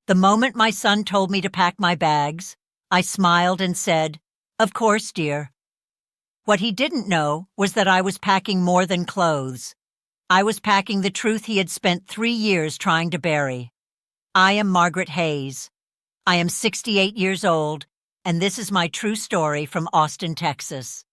The moment my son told me to pack my bags, I smiled and said, "Of course, dear." What he didn't know was that I was packing more than clothes. I was packing the truth he had spent 3 years trying to bury. I am Margaret Hayes. I am 68 years old, and this is my true story from Austin, Texas.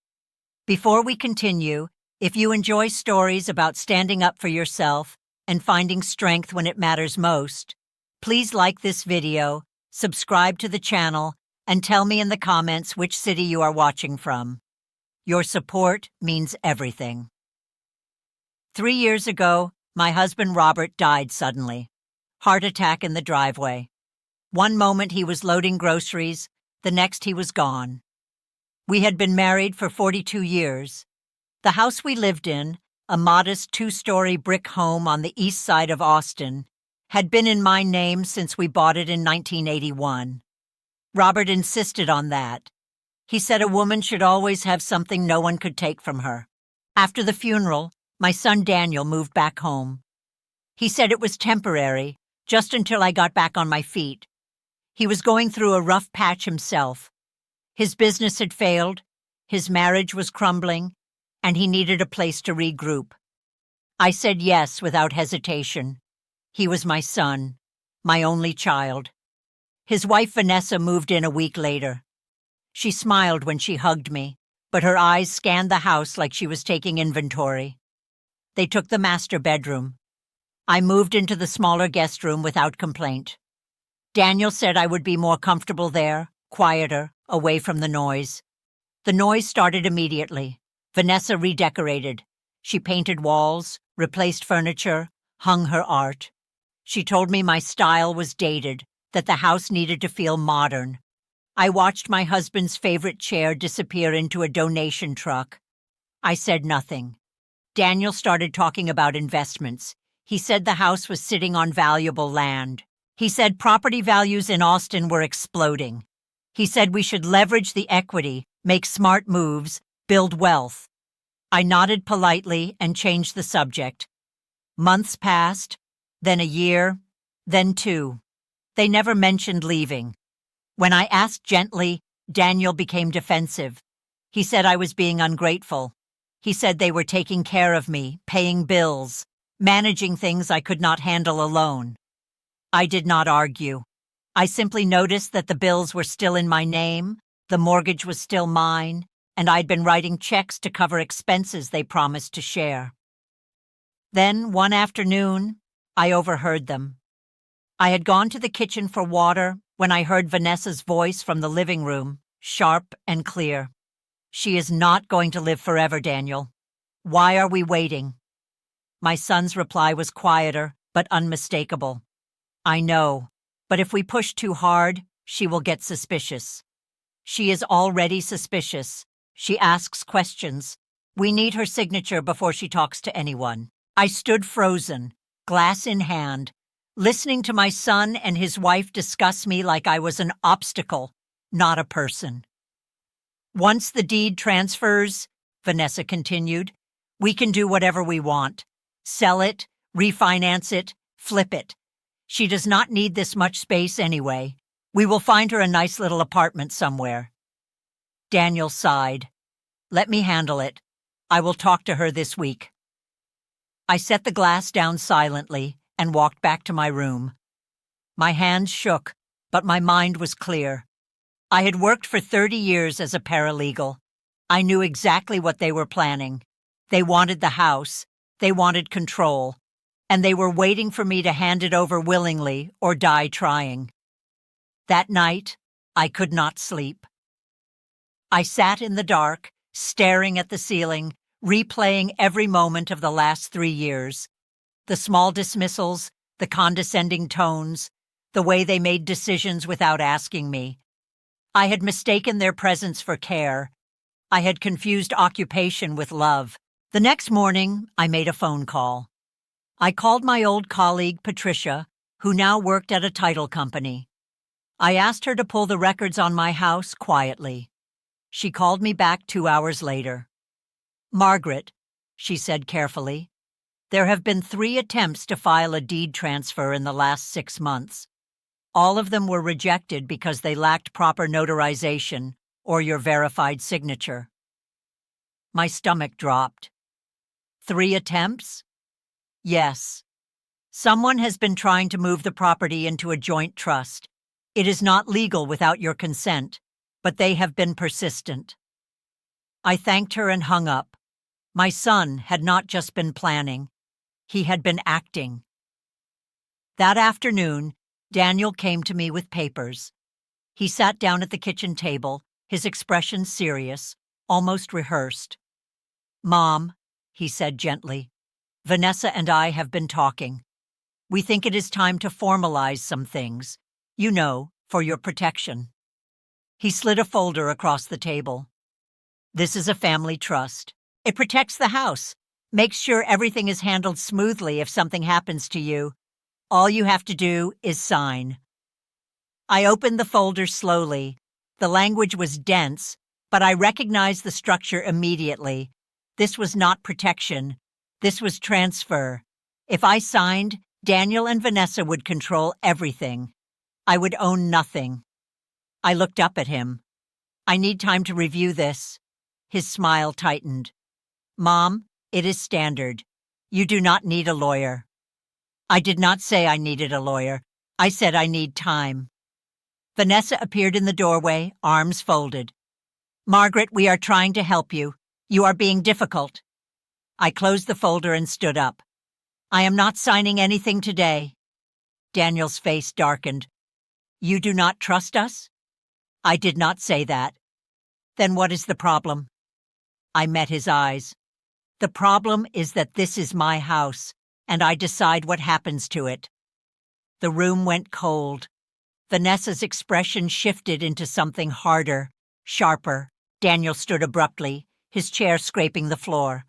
Before we continue, if you enjoy stories about standing up for yourself and finding strength when it matters most, please like this video, subscribe to the channel, and tell me in the comments which city you are watching from. Your support means everything. 3 years ago, my husband Robert died suddenly. Heart attack in the driveway. One moment he was loading groceries, the next he was gone. We had been married for 42 years. The house we lived in, a modest 2-story brick home on the east side of Austin, had been in my name since we bought it in 1981. Robert insisted on that. He said a woman should always have something no one could take from her. After the funeral, my son Daniel moved back home. He said it was temporary, just until I got back on my feet. He was going through a rough patch himself. His business had failed, his marriage was crumbling, and he needed a place to regroup. I said yes without hesitation. He was my son, my only child. His wife Vanessa moved in a week later. She smiled when she hugged me, but her eyes scanned the house like she was taking inventory. They took the master bedroom. I moved into the smaller guest room without complaint. Daniel said I would be more comfortable there, quieter, away from the noise. The noise started immediately. Vanessa redecorated. She painted walls, replaced furniture, hung her art. She told me my style was dated, that the house needed to feel modern. I watched my husband's favorite chair disappear into a donation truck. I said nothing. Daniel started talking about investments. He said the house was sitting on valuable land. He said property values in Austin were exploding. He said we should leverage the equity, make smart moves, build wealth. I nodded politely and changed the subject. Months passed, then a year, then 2. They never mentioned leaving. When I asked gently, Daniel became defensive. He said I was being ungrateful. He said they were taking care of me, paying bills, managing things I could not handle alone. I did not argue. I simply noticed that the bills were still in my name, the mortgage was still mine, and I'd been writing checks to cover expenses they promised to share. Then, one afternoon, I overheard them. I had gone to the kitchen for water when I heard Vanessa's voice from the living room, sharp and clear. "She is not going to live forever, Daniel. Why are we waiting?" My son's reply was quieter, but unmistakable. "I know, but if we push too hard, she will get suspicious. She is already suspicious. She asks questions. We need her signature before she talks to anyone." I stood frozen, glass in hand, listening to my son and his wife discuss me like I was an obstacle, not a person. "Once the deed transfers," Vanessa continued, "we can do whatever we want. Sell it, refinance it, flip it. She does not need this much space anyway. We will find her a nice little apartment somewhere." Daniel sighed. "Let me handle it. I will talk to her this week." I set the glass down silently and walked back to my room. My hands shook, but my mind was clear. I had worked for 30 years as a paralegal. I knew exactly what they were planning. They wanted the house, they wanted control, and they were waiting for me to hand it over willingly or die trying. That night, I could not sleep. I sat in the dark, staring at the ceiling, replaying every moment of the last 3 years. The small dismissals, the condescending tones, the way they made decisions without asking me. I had mistaken their presence for care. I had confused occupation with love. The next morning, I made a phone call. I called my old colleague, Patricia, who now worked at a title company. I asked her to pull the records on my house quietly. She called me back 2 hours later. "Margaret," she said carefully, "there have been 3 attempts to file a deed transfer in the last 6 months. All of them were rejected because they lacked proper notarization or your verified signature. My stomach dropped. 3 attempts? Yes. Someone has been trying to move the property into a joint trust. It is not legal without your consent, but they have been persistent. I thanked her and hung up. My son had not just been planning. He had been acting. That afternoon, Daniel came to me with papers. He sat down at the kitchen table, his expression serious, almost rehearsed. "Mom," he said gently, "Vanessa and I have been talking. We think it is time to formalize some things, you know, for your protection." He slid a folder across the table. "This is a family trust. It protects the house, makes sure everything is handled smoothly if something happens to you. All you have to do is sign." I opened the folder slowly. The language was dense, but I recognized the structure immediately. This was not protection. This was transfer. If I signed, Daniel and Vanessa would control everything. I would own nothing. I looked up at him. "I need time to review this." His smile tightened. "Mom, it is standard. You do not need a lawyer." I did not say I needed a lawyer. I said I need time. Vanessa appeared in the doorway, arms folded. "Margaret, we are trying to help you. You are being difficult." I closed the folder and stood up. "I am not signing anything today." Daniel's face darkened. "You do not trust us?" I did not say that. "Then what is the problem?" I met his eyes. "The problem is that this is my house, and I decide what happens to it." The room went cold. Vanessa's expression shifted into something harder, sharper. Daniel stood abruptly, his chair scraping the floor.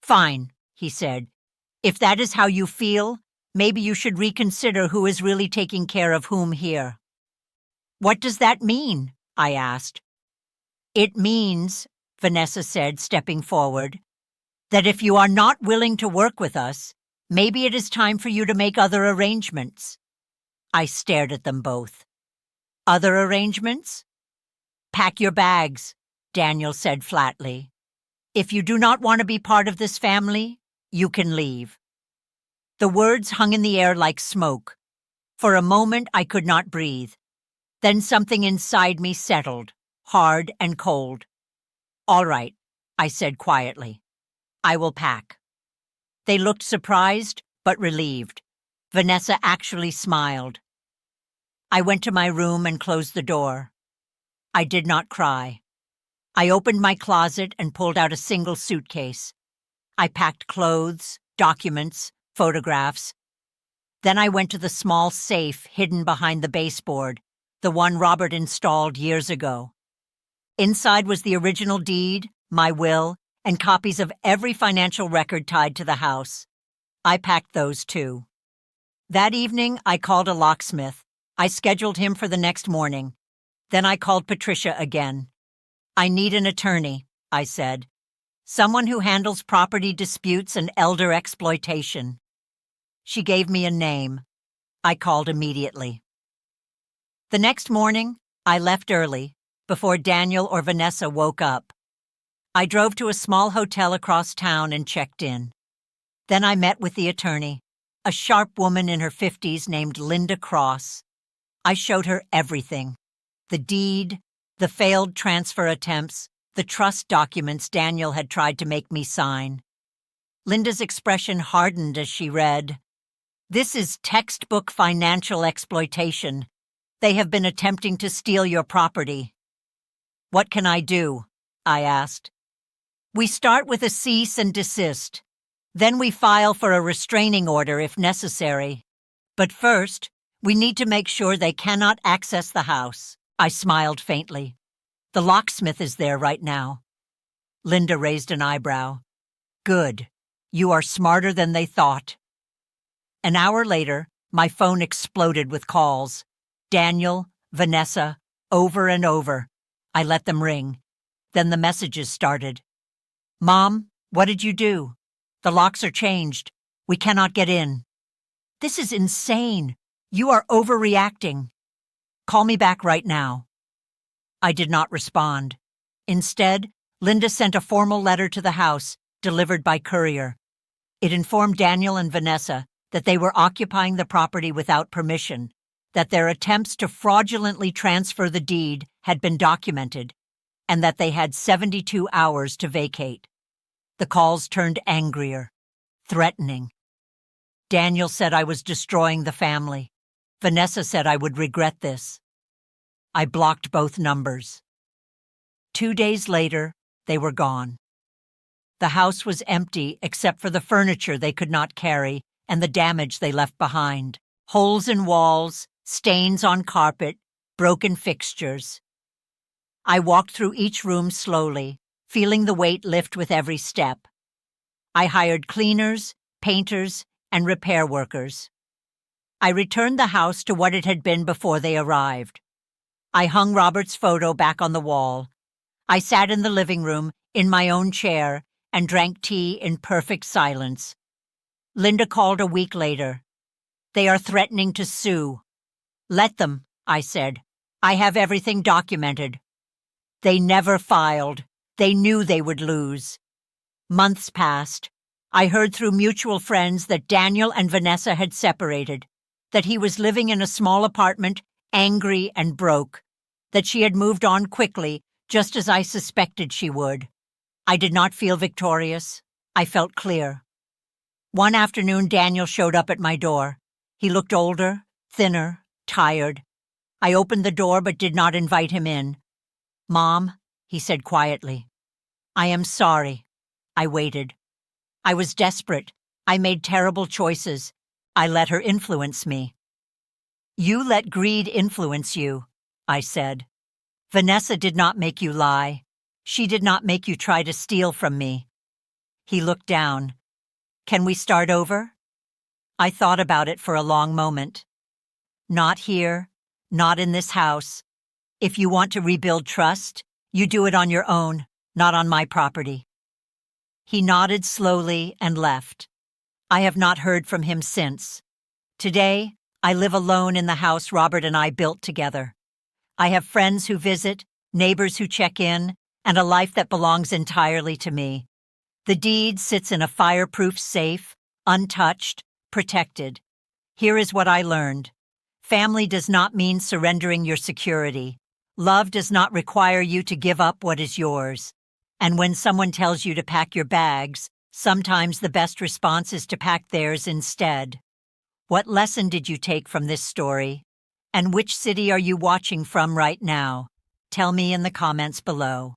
"Fine," he said. "If that is how you feel, maybe you should reconsider who is really taking care of whom here." "What does that mean?" I asked. "It means," Vanessa said, stepping forward, "that if you are not willing to work with us, maybe it is time for you to make other arrangements." I stared at them both. "Other arrangements?" "Pack your bags," Daniel said flatly. "If you do not want to be part of this family, you can leave." The words hung in the air like smoke. For a moment, I could not breathe. Then something inside me settled, hard and cold. "All right," I said quietly. "I will pack." They looked surprised, but relieved. Vanessa actually smiled. I went to my room and closed the door. I did not cry. I opened my closet and pulled out a single suitcase. I packed clothes, documents, photographs. Then I went to the small safe hidden behind the baseboard, the one Robert installed years ago. Inside was the original deed, my will, and copies of every financial record tied to the house. I packed those too. That evening, I called a locksmith. I scheduled him for the next morning. Then I called Patricia again. "I need an attorney," I said. "Someone who handles property disputes and elder exploitation." She gave me a name. I called immediately. The next morning, I left early, before Daniel or Vanessa woke up. I drove to a small hotel across town and checked in. Then I met with the attorney, a sharp woman in her 50s named Linda Cross. I showed her everything: the deed, the failed transfer attempts, the trust documents Daniel had tried to make me sign. Linda's expression hardened as she read, "This is textbook financial exploitation. They have been attempting to steal your property." "What can I do?" I asked. "We start with a cease and desist. Then we file for a restraining order if necessary. But first, we need to make sure they cannot access the house." I smiled faintly. "The locksmith is there right now." Linda raised an eyebrow. "Good. You are smarter than they thought." An hour later, my phone exploded with calls. Daniel, Vanessa, over and over. I let them ring. Then the messages started. "Mom, what did you do? The locks are changed. We cannot get in." "This is insane. You are overreacting. Call me back right now." I did not respond. Instead, Linda sent a formal letter to the house, delivered by courier. It informed Daniel and Vanessa that they were occupying the property without permission, that their attempts to fraudulently transfer the deed had been documented, and that they had 72 hours to vacate. The calls turned angrier, threatening. Daniel said I was destroying the family. Vanessa said I would regret this. I blocked both numbers. 2 days later, they were gone. The house was empty except for the furniture they could not carry and the damage they left behind. Holes in walls, stains on carpet, broken fixtures. I walked through each room slowly, feeling the weight lift with every step. I hired cleaners, painters, and repair workers. I returned the house to what it had been before they arrived. I hung Robert's photo back on the wall. I sat in the living room, in my own chair, and drank tea in perfect silence. Linda called a week later. "They are threatening to sue." "Let them," I said. "I have everything documented." They never filed. They knew they would lose. Months passed. I heard through mutual friends that Daniel and Vanessa had separated, that he was living in a small apartment, angry and broke, that she had moved on quickly, just as I suspected she would. I did not feel victorious. I felt clear. One afternoon, Daniel showed up at my door. He looked older, thinner, tired. I opened the door but did not invite him in. "Mom," he said quietly. "I am sorry." I waited. I was desperate. I made terrible choices. I let her influence me. "You let greed influence you," I said. "Vanessa did not make you lie. She did not make you try to steal from me." He looked down. "Can we start over?" I thought about it for a long moment. "Not here, not in this house. If you want to rebuild trust, you do it on your own, not on my property." He nodded slowly and left. I have not heard from him since. Today, I live alone in the house Robert and I built together. I have friends who visit, neighbors who check in, and a life that belongs entirely to me. The deed sits in a fireproof safe, untouched, protected. Here is what I learned. Family does not mean surrendering your security. Love does not require you to give up what is yours. And when someone tells you to pack your bags, sometimes the best response is to pack theirs instead. What lesson did you take from this story? And which city are you watching from right now? Tell me in the comments below.